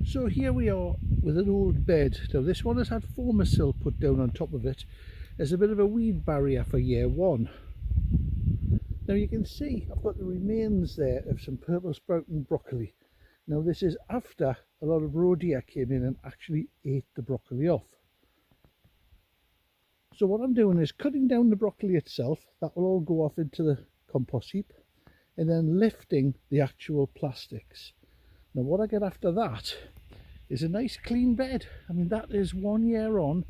So here we are with an old bed. Now this one has had former sill put down on top of it as a bit of a weed barrier for year one. Now you can see I've got the remains there of some purple sprouting broccoli. Now this is after a lot of roe deer came in and actually ate the broccoli off. So what I'm doing is cutting down the broccoli itself. That will all go off into the compost heap, and then lifting the actual plastics. Now what I get after that is a nice clean bed. I mean, that is 1 year on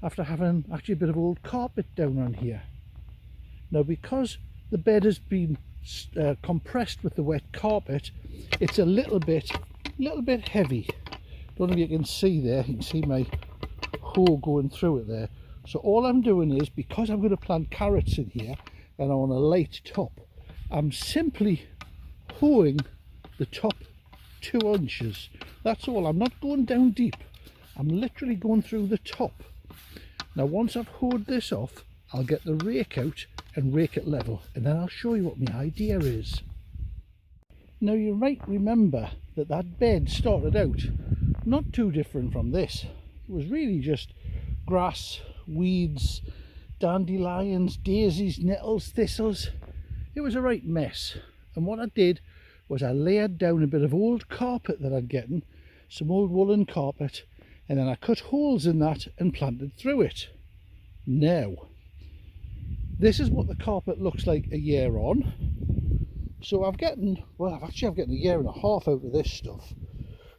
after having actually a bit of old carpet down on here. Now because the bed has been compressed with the wet carpet, it's a little bit heavy. Don't know if you can see there, you can see my hoe going through it there. So all I'm doing is, because I'm going to plant carrots in here and I want a light top, I'm simply hoeing the top 2 inches. That's all. I'm not going down deep. I'm literally going through the top. Now once I've hoed this off, I'll get the rake out and rake it level, and then I'll show you what my idea is. Now you might remember that that bed started out not too different from this. It was really just grass, weeds, dandelions, daisies, nettles, thistles. It was a right mess, and what I did was I layered down a bit of old carpet that I'd gotten, some old woolen carpet, and then I cut holes in that and planted through it. Now this is what the carpet looks like a year on. So I've gotten a year and a half out of this stuff.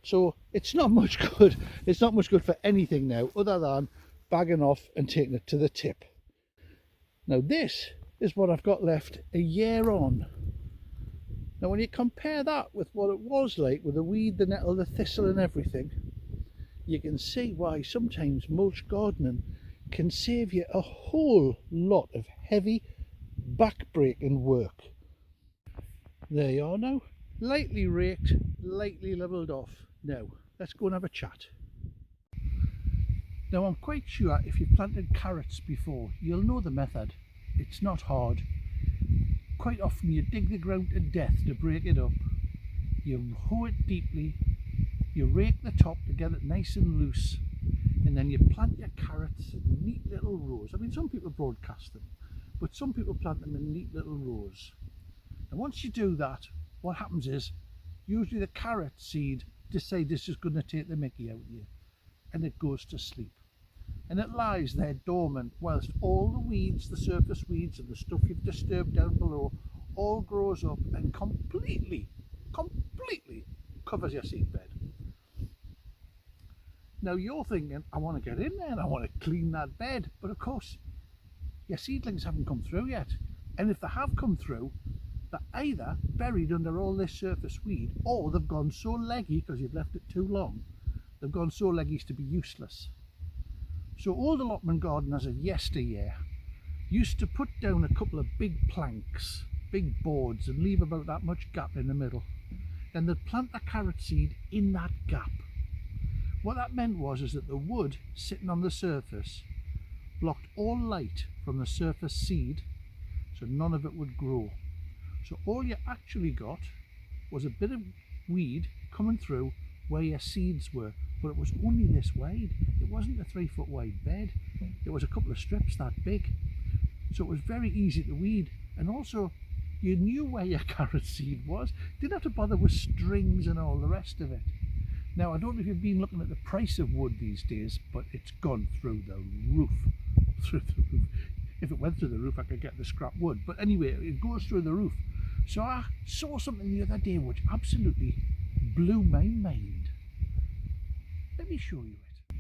So it's not much good. It's not much good for anything now other than bagging off and taking it to the tip. Now this is what I've got left a year on. Now when you compare that with what it was like with the weed, the nettle, the thistle and everything, you can see why sometimes mulch gardening can save you a whole lot of heavy back-breaking work. There you are now, lightly raked, lightly levelled off. Now let's go and have a chat. Now I'm quite sure if you've planted carrots before, you'll know the method. It's not hard. Quite often you dig the ground to death to break it up. You hoe it deeply, you rake the top to get it nice and loose, and then you plant your carrots in neat little rows. I mean, some people broadcast them, but some people plant them in neat little rows. And once you do that, what happens is usually the carrot seed decide this is going to take the mickey out of you, and it goes to sleep. And it lies there dormant whilst all the weeds, the surface weeds and the stuff you've disturbed down below all grows up and completely covers your seed bed. Now you're thinking, I want to get in there and I want to clean that bed, but of course your seedlings haven't come through yet, and if they have come through, they're either buried under all this surface weed, or they've gone so leggy because you've left it too long, they've gone so leggy as to be useless. So old allotment gardeners of yesteryear used to put down a couple of big planks, big boards, and leave about that much gap in the middle. Then they'd plant the carrot seed in that gap. What that meant was that the wood sitting on the surface blocked all light from the surface seed, so none of it would grow. So all you actually got was a bit of weed coming through where your seeds were, but it was only this wide. It wasn't a 3-foot wide bed. It was a couple of strips that big. So it was very easy to weed, and also you knew where your carrot seed was. Didn't have to bother with strings and all the rest of it. Now I don't know if you've been looking at the price of wood these days, but it's gone through the roof. Through the roof. If it went through the roof I could get the scrap wood, but anyway, it goes through the roof. So I saw something the other day which absolutely blew my mind. Let me show you it.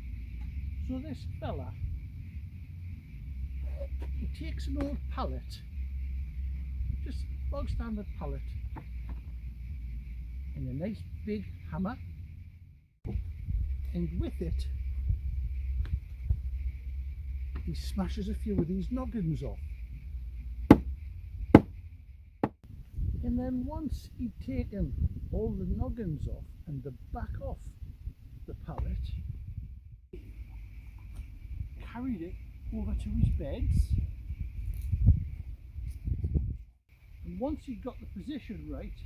So this fella, he takes an old pallet, just bog standard pallet, and a nice big hammer, and with it he smashes a few of these noggins off. And then once he'd taken all the noggins off and the back off the pallet, carried it over to his beds, and once he got the position right,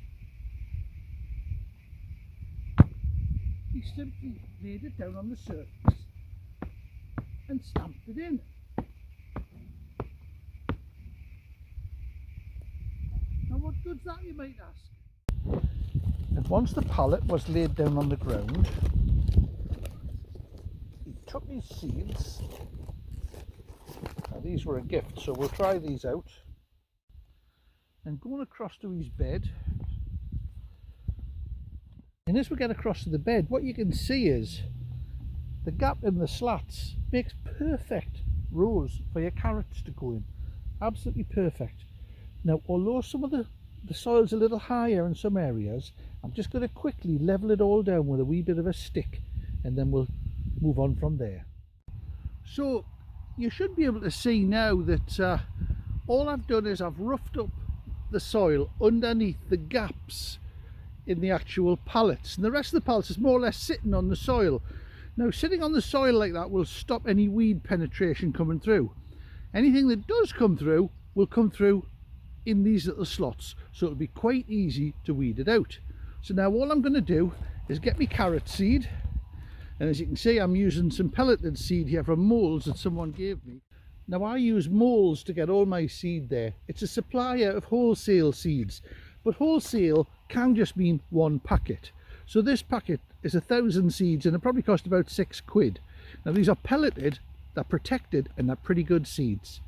he we simply laid it down on the surface and stamped it in. Now what good's that, you might ask? And once the pallet was laid down on the ground, he took his seeds. Now these were a gift, so we'll try these out. And going across to his bed, and as we get across to the bed, what you can see is the gap in the slats makes perfect rows for your carrots to go in. Absolutely perfect. Now, although some of the soil's a little higher in some areas, I'm just going to quickly level it all down with a wee bit of a stick, and then we'll move on from there. So you should be able to see now that all I've done is I've roughed up the soil underneath the gaps in the actual pallets, and the rest of the pallets is more or less sitting on the soil. Now, sitting on the soil like that will stop any weed penetration coming through. Anything that does come through will come through in these little slots, so it'll be quite easy to weed it out. So now all I'm going to do is get my carrot seed, and as you can see, I'm using some pelleted seed here from moulds that someone gave me. Now, I use moulds to get all my seed there. It's a supplier of wholesale seeds, but wholesale can just mean one packet. So this packet is 1,000 seeds, and it probably cost about £6. Now these are pelleted, they're protected, and they're pretty good seeds.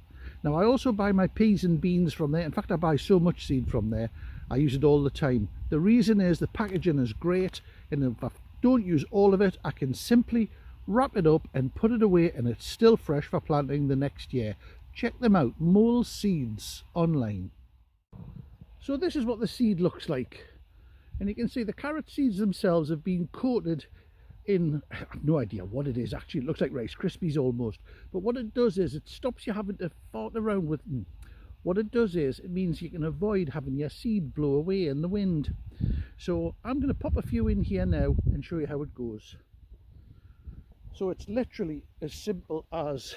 Now I also buy my peas and beans from there. In fact, I buy so much seed from there, I use it all the time. The reason is the packaging is great, and if I don't use all of it, I can simply wrap it up and put it away, and it's still fresh for planting the next year. Check them out, Mole Seeds online. So this is what the seed looks like, and you can see the carrot seeds themselves have been coated in, I have no idea what it is actually, it looks like Rice Krispies almost, but what it does is it stops you having to fart around with them. What it does is it means you can avoid having your seed blow away in the wind. So I'm going to pop a few in here now and show you how it goes. So it's literally as simple as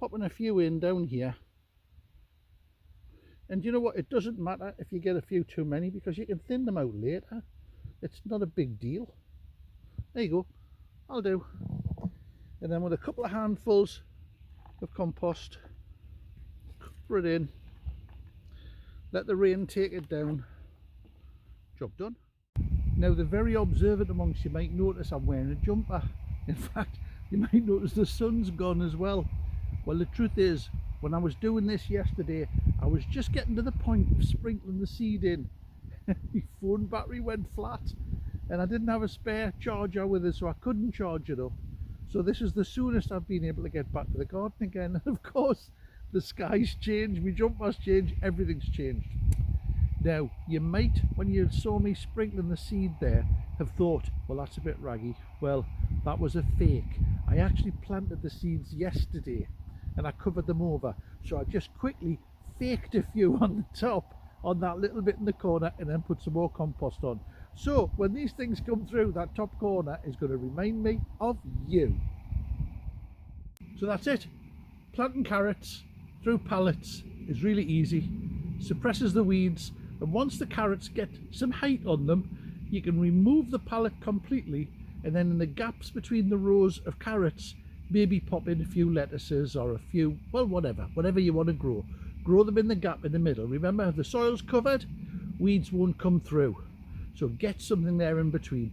popping a few in down here. And you know what, it doesn't matter if you get a few too many, because you can thin them out later. It's not a big deal. There you go, I'll do. And then with a couple of handfuls of compost, cover it in, let the rain take it down, job done. Now, the very observant amongst you might notice I'm wearing a jumper. In fact, you might notice the sun's gone as well. Well, the truth is, when I was doing this yesterday, I was just getting to the point of sprinkling the seed in. My phone battery went flat, and I didn't have a spare charger with it, so I couldn't charge it up. So this is the soonest I've been able to get back to the garden again. And of course, the sky's changed, my jumper's changed, everything's changed. Now, you might, when you saw me sprinkling the seed there, have thought, well, that's a bit raggy. Well, that was a fake. I actually planted the seeds yesterday, and I covered them over. So I just quickly faked a few on the top, on that little bit in the corner, and then put some more compost on. So when these things come through, that top corner is going to remind me of you. So that's it. Planting carrots through pallets is really easy, suppresses the weeds, and once the carrots get some height on them, you can remove the pallet completely, and then in the gaps between the rows of carrots, maybe pop in a few lettuces or a few, well, whatever you want to grow. Grow them in the gap in the middle. Remember, if the soil's covered, weeds won't come through. So get something there in between.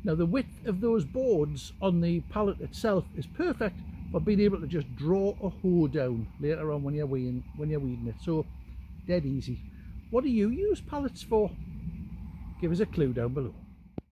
Now, the width of those boards on the pallet itself is perfect for being able to just draw a hoe down later on when you're weeding it. So dead easy. What do you use pallets for? Give us a clue down below.